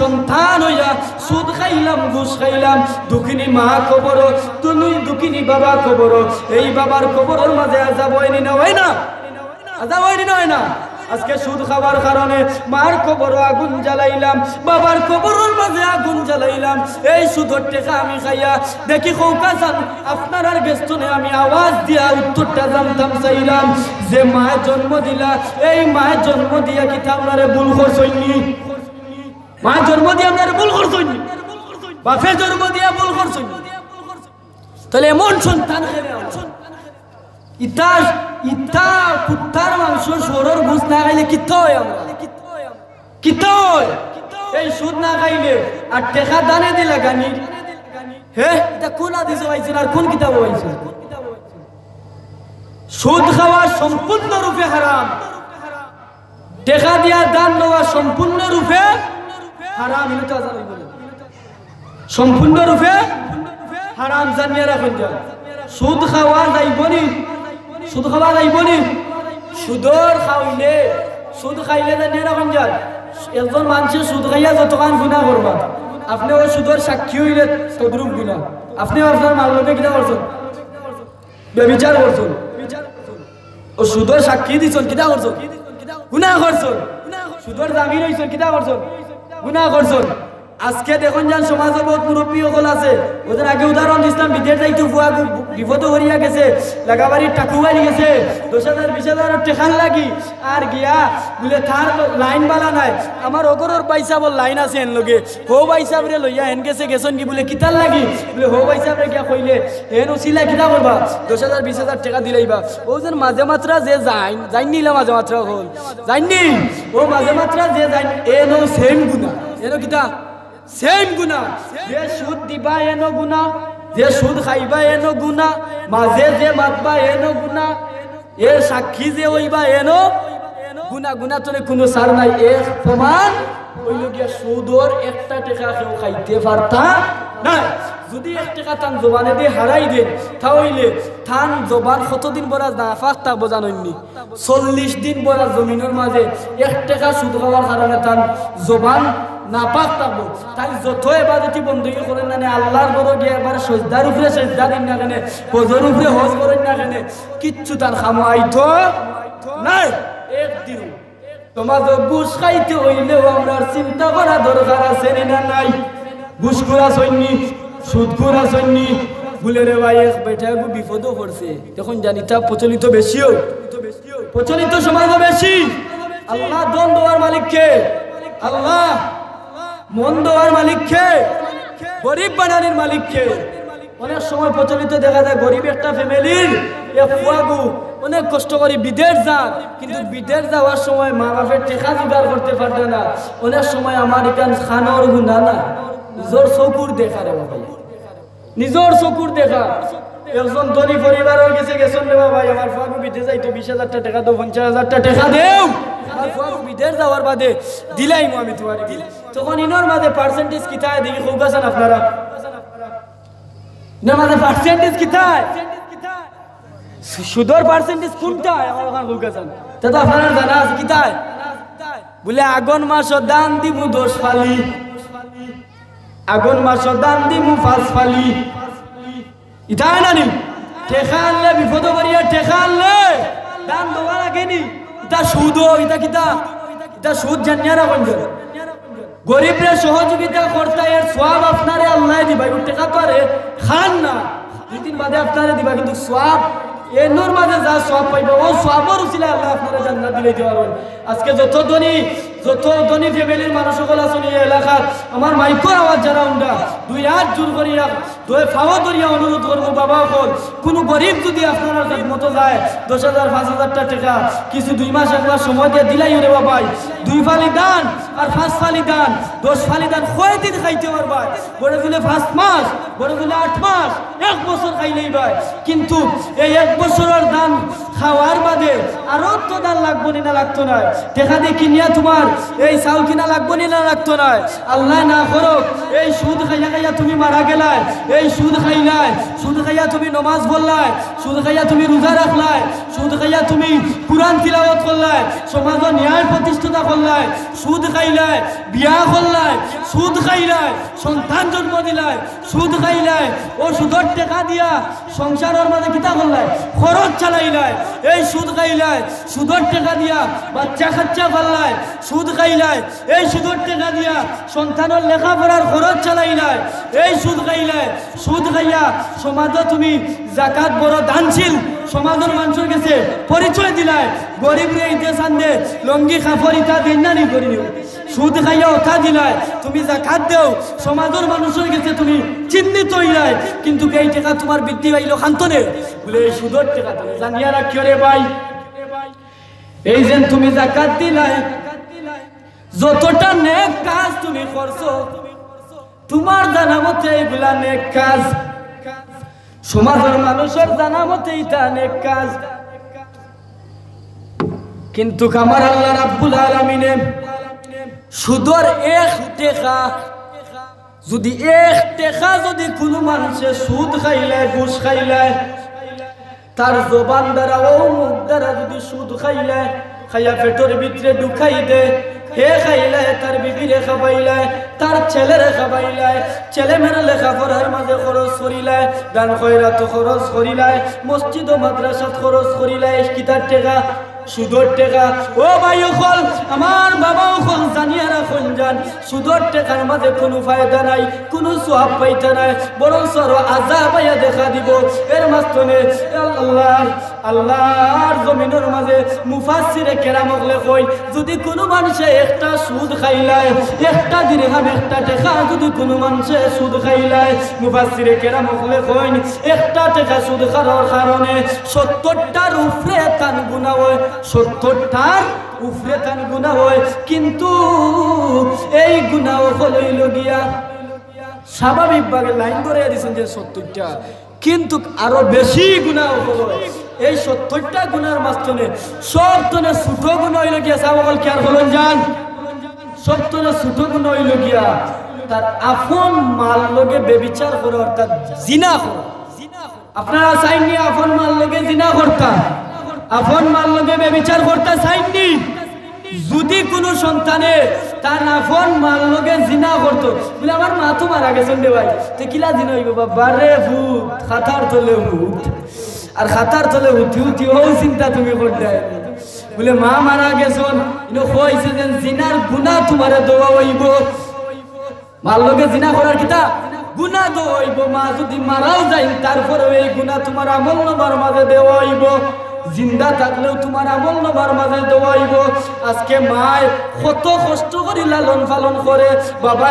সন্তান হইয়া সুদ খাইলাম ঘুষ খাইলাম দুঃখিনী মা কবর তুমি দুঃখিনী বাবা কবর এই বাবার কবরের মাঝে আজাব হয়নি না হয় না আজাব হয়নি না হয় না আজকে সুদ খাওয়ার কারণে মার কবর আগুন জ্বালাইলাম বাবার কবরের মাঝে আগুন জ্বালাইলাম এই সুদের টাকা আমি খাইয়া দেখি কৌকা জান আপনার আর বেস্তনে আমি আওয়াজ দিয়া উত্তরটা জানতাম চাইলাম যে মা জন্ম দিলা এই মা জন্ম দিয়া কি আপনারে ভুল করছইনি মা জন্ম দিয়া আপনারে ভুল করছইনি বাপে জন্ম দিয়া ভুল করছইনি তাহলে এমন সন্তান ইতাস ইতা কুত্তার মাংস সরর ঘুষ না খাইলে কিতা হয় আমরা কিতা হয় এই সুদ না খাইলে আর টেকা দানে দিলা গানি হে এটা কোন আদিস হইছেন আর কোন কিতাব হইছেন সুদ খাওয়া সম্পূর্ণরূপে হারাম টেকা দিয়া দান নেওয়া সম্পূর্ণরূপে হারাম এটা জানা হইব সম্পূর্ণরূপে হারাম জানিয়ে রাখুন যা সুদ খাওয়া যাইবনি সুদ খাওয়া যাইবনি সুদর খাইলে সুদ খাইলে জানিয়ে রাখুন যা একজন মানুষের সুদ খাইয়া যতক্ষণ গুনাহ করবা আপনি ওই সুদর সাক্ষী হইলে তদ্রুপ গুনাহ আপনি আপনার মাল্যকে কিনা করছেন ব্যভিচার করছেন ও সুদর সাক্ষী দিছেন কিনা করছেন গুনাহ করছেন সুদর জামিন হইছেন কিনা করছেন গুনাহ করছেন আজকে দেখুন যান সমাজে বহুত মুরব্বী সকল আছে ওদের আগে উদাহরণ দিছিলাম বিদেশ যাইতে ফুয়া বিপদ হরিয়া গেছে লাগাবাড়ির টাকু বাড়ি গেছে 10,000 20,000 টাকা লাগি আর গিয়া বলে তার লাইন বালা নাই আমার ওগরর পয়সা বল লাইন আছে এন লগে হো পয়সা রে লইয়া এন গেছে গেছন কি বলে কিতার লাগি বলে হো পয়সা রে গিয়া কইলে এন উছিলা কিটা করবা 10,000 20,000 টাকা দিলাইবা ও যেন মাঝে মাত্রা যে যাই নিলা মাঝে মাত্রা হল যাইনি ও মাঝে মাত্রা যে যাই এনো সেম গুনাহ এনো কিটা সেম গুনাহ যে সুদ দিবা এনো গুনাহ যে সুদ খাইবা এনো গুনাহ মাঝে যে মাতবা এনো গুনাহ এর সাক্ষী যে হইবা এনো গুনাহ গুনাহ তোরে কোনো সার নাই এক প্রমাণ হইল গিয়া সুদর একটা টাকা কেউ খাইতে পারতা না যদি এক টাকা তান জবানে দিয়ে হারাই দেন তাহলে থান জবান কতদিন বড় নাফাক তা বোঝাননি 40 দিন বড় জমিনের মাঝে এক টাকা সুদ খাওয়ার কারণে তান জবান নাপাক থাকবো তাই যত এবাদতি বন্ধুকে করেন না আল্লাহর বড় গিয়ে একবার সজদার উপরে সজদা দিন না কেন হজর উপরে হজ করেন না কেন কিচ্ছু তার খামাইতো নাই একদিন তোমার ঘুষ খাইতে হইলেও আমরা চিন্তা করা দরকার আছে না নাই ঘুষ খোরা সৈন্য সুদ খোরা সৈন্য ভুলে রে ভাই এক বেটা বিপদও পড়ছে তখন জানি তা প্রচলিত বেশিও প্রচলিত সমাজে বেশি আল্লাহ দন দেওয়ার মালিক কে আল্লাহ মন দেওয়ার মালিক কে গরিব বানানোর মালিক কে অনেক সময় প্রচলিত দেখা যায় গরিব একটা ফ্যামিলির এক ফুয়াগু অনেক কষ্ট করে বিদেশ যান কিন্তু বিদেশ যাওয়ার সময় মা বাপের টাকা জোগাড় করতে পারবে না অনেক সময় আমার এখান খানোর গুণা না নিজের চকুর দেখা রে বাবা নিজের চকুর দেখা একজন ধনী পরিবার হয়ে গেছেন রে ভাই আমার ফুয়াগু বিদেশ যাইতো 20,000 টাকা দাও 50,000 টাকা দেও আর ফুয়াগু বিদেশ যাওয়ার বাদে দিলাই আমি তোমার তখন ইনোর মাঝে পার্সেন্টেজ কিতায় দেখি খুব আছেন আপনারা ইনোর মাঝে পার্সেন্টেজ কিতায় সুদর পার্সেন্টেজ কোনটা আমার ওখানে খুব আছেন দাদা আপনারা জানা আছে কিতায় বলে আগুন মাস দান দিমু 10 ফালি আগুন মাস দান দিমু 5 ফালি ইতায় না নি টেকা আনলে বিপদ করিয়া টেকা আনলে দান দেওয়ার আগে নি এটা সুদ এটা কিতা এটা সুদ জানিয়া রাখুন গরিবরে সহযোগিতা করতে এর সওয়াব আপনারে আল্লাহ দিবা টাকা পারে খান না দুই দিন বাদে আপনারে দিবা কিন্তু সওয়াব এর মাঝে যা সওয়াব পাইবা ও সওয়াবের উসিলা আল্লাহ আপনারে জান্নাত দিলে দিবেন আজকে যত ধনী ফ্যামিলির মানুষ সকল আছেন এই এলাকার আমার মাইকর আওয়াজ যারা উন্ডা দুই হাত জোর করিয়া দুই ফাওয়া ধরিয়া অনুরোধ করবো বাবা হল কোনো গরিব যদি আপনার মতো যায় 10,000 5,000 টাকা কিছু 2 মাস 1 মাস সময় দিয়ে দিলাই রে বাবাই 2 ফালি দান আর 5 ফালি দান 10 ফালি দান কয় দিন খাইতে পারবা বড় দিলে 5 মাস বড় দিলে 8 মাস 1 বছর খাইলেই ভাই কিন্তু এই 1 বছরের দান খাওয়ার বাদে আরো তো দান লাগবো না লাগতো না টাকা দিয়ে কিনিয়া তোমার এই চাউল কিনা লাগবো না লাগতো না আল্লাহ না করুক এই সুদ খাইয়া খাইয়া তুমি মারা গেলাই, এই সুদ খাইলাই, সুদ খাইয়া তুমি নমাজ পড়লাই, সুদ খাইয়া তুমি রোজা রাখলাই, সুদ খাইয়া তুমি কুরআন তিলাওয়াত করলাই, সমাজে ন্যায় প্রতিষ্ঠাতা করলাই, সুদ খাইলাই, বিয়া করলাই, সুদ খাইলাই, সন্তান জন্ম দিলাই, সুদ খাইলাই, ও সুদের টাকা দিয়া সংসারের মাঝে কিতা করলাই, খরচ চালাইলাই, এই সুদ খাইলাই, সুদের টাকা দিয়া বাচ্চা কাচ্চা করলাই, সুদ খাইলাই, এই সুদের টাকা দিয়া সন্তানের লেখাপড়ার খরচ চালাইলাই, এই সুদ খাইলাই, সুদ খাইয়া সমাজে তুমি জাকাত বড় দানশীল সমাজের মানুষের কাছে পরিচয় দিলাই, গরিব রে ইতে সান্দে লঙ্গি খাফর ইতা দিন না নি করি নিও, সুদ খাইয়া ওঠা দিলাই, তুমি জাকাত দেও সমাজের মানুষের কাছে তুমি চিহ্নিত হইলাই, কিন্তু এই টাকা তোমার বৃদ্ধি পাইলো খান্তনে বলে এই সুদের টাকা তুমি জানিয়া রাখিও রে ভাই। এই যে তুমি জাকাত দিলাই, যতটা নেক কাজ তুমি করছো তোমার জানা মতে এগুলা নেক কাজ, সমাজের মানুষের জানা মতে এটা নেক কাজ, কিন্তু আমার আল্লাহ রাব্বুল আলামিনে সুদের এক টাকা যদি যদি কোনো মানুষে সুদ খাইলে ঘুষ খাইলে তার জবান দ্বারা ও মুখ দ্বারা যদি সুদ খাইলে খাইয়া পেটের ভিতরে ঢুকাই দে, হে খাইলে তার বিবিরে খাবাইলে, তার ছেলেরে খাবাইলে, ছেলে মেয়ের লেখাপড়ার মাঝে খরচ করিলে, দান খয়রাত খরচ করিলে, মসজিদ ও মাদ্রাসাত খরচ করিলে, কিতার টাকা সুদের টাকা। ও ভাই হল আমার বাবা হল জানিয়া রাখুন যান, সুদের টাকার মাঝে কোনো ফায়দা নাই, কোনো সওয়াব পাইতে নাই, বরং সরো আযাব আয়া দেখা দিব। এর মাঝখানে আল্লাহর জমিনের মাঝে মুফাসসিরে কেরাম হলে কই যদি কোনো মানুষে একটা সুদ খাইলায়, একটা দিরহাম একটা টাকা যদি কোনো মানুষে সুদ খাইলায়, মুফাসসিরে কেরাম হলে কই একটা টাকা সুদ খাওয়ার কারণে 70টার উপরে তান গুনাহ হয়, 70টার উপরে তান গুনাহ হয়। কিন্তু এই গুনাহ হইল গিয়া স্বাভাবিকভাবে লাইন করে দিয়েছেন যে 70টা, কিন্তু আরো বেশি গুনাহ হলো। এই 70টা গুনার মাঝখানে সবতনে ছোট গুনাহ হইল গিয়া সাবল কি আর হলেন যান, সবতনে ছোট গুনাহ হইল গিয়া তার আপন মাল লগে বেবিচার করে, অর্থাৎ জিনা করে। আপনারা চাইনি আপন মাল লগে জিনা করতা, আপন মাল লগে বেবিচার করতা চাইনি? যদি কোনো সন্তানে তার আপন মাল লগে জিনা করতো বলে আমার মা তো মারা গেছেন রে ভাই, তো কিলা জিনা হইব বাবা রে, ভূত খাতার তলে ভূত, আর খাতার তলে উঠি উঠি ও চিন্তা তুমি করতে বলে মা মারা গেছেন কইছে যে জিনার গুনাহ তোমারে দেওয়া হইব, মাল লগে জিনা করার কিতা গুনাহ দেওয়া হইব। মা যদি মারাও যায় তারপরে এই গুনাহ তোমার আমল নামার মাঝে দেওয়া হইব, জিন্দা থাকলেও তোমার আমল নামার মাঝে দেওয়া হইব। আজকে মায় কত কষ্ট করে লালন পালন করে, বাবা